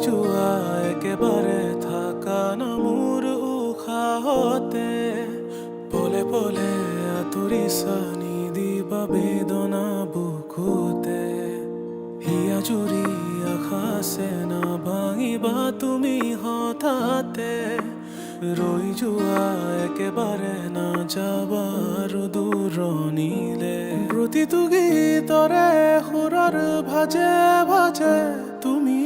যোৱা একেবাৰে থাকা না মোৰ উশাহতে পলে পলে আঁতৰিছা নিদিবা বেদনা বুকুতে হিয়া জুৰি আশা আছে না ভাঙিবা তুমি হঠাতে ৰৈ যোৱা একেবাৰে না যাবা আৰু দূৰণিলে প্ৰতিটো গীতৰে সুৰৰ ভাজে ভাজে তুমি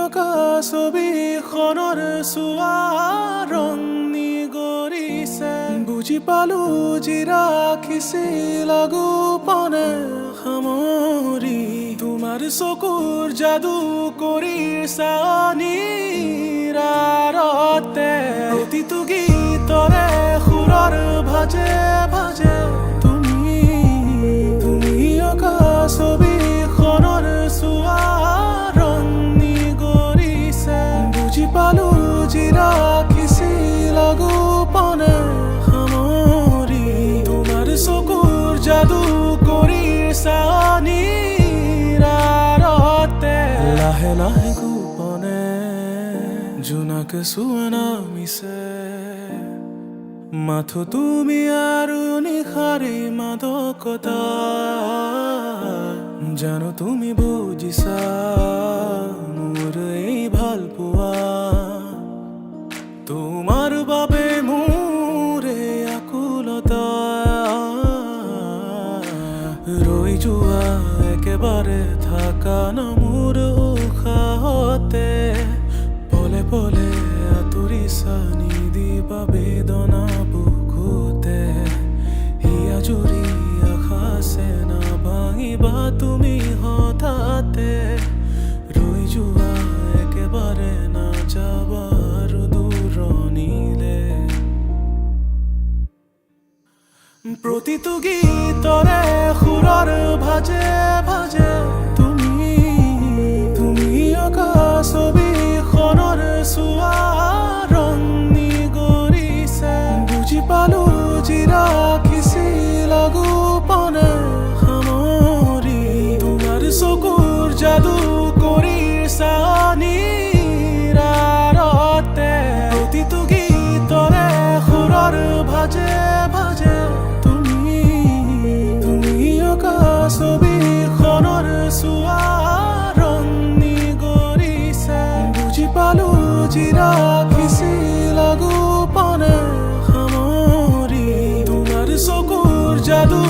অঁকা ছবিখনৰ চোৱা ৰং নিগৰিছে বুজি পালো যি ৰাখিছিল গোপনে সামৰি তোমাৰ চকুৰ যাদু কৰিছা নিৰাৰতে প্ৰতিটো গীতৰে সুৰৰ ভাজে ভাজে তুমি অঁকা ছবিখনৰ চোৱা ৰং নিগৰিছে বুজি পালো যি ৰাখিছিল গোপনে সামৰি তোমাৰ চকুৰ যাদু কৰিছা নিৰাৰতে লাহে লাহে গোপনে জোনাকে চোৱা নামিছে মাথো তুমি আৰু নিশাৰী মাদকতা জানো তুমি বুজিছা মোৰ এই ভাল পোৱা তোমাৰ বাবে মোৰ এই আকুলতা ৰৈ যোৱা একেবাৰে থাকা না মোৰ উশাহতে পলে পলে আঁতৰিছা নিদিবা বেদনা বুকুতে হিয়া জুৰি আশা আছে না ভাঙিবা তুমি হঠাতে ৰৈ যোৱা একেবাৰে না যাবা আৰু দূৰণিলে প্ৰতিটো গীতৰে সুৰৰ ভাজে ভাজে তুমি অঁকা ছবিখনৰ চোৱা ৰং নিগৰিছে বুজি পালো যি ৰাখিছিল গোপনে সামৰি তোমাৰ চকুৰ যাদু কৰিছা নিৰাৰতে প্ৰতিটো গীতৰে সুৰৰ ভাজে ভাজে তুমি অঁকা ছবিখনৰ চোৱা ৰং নিগৰিছে বুজি পালো যি ৰাখিছিল গোপনে সামৰি তোমাৰ চকুৰ যাদু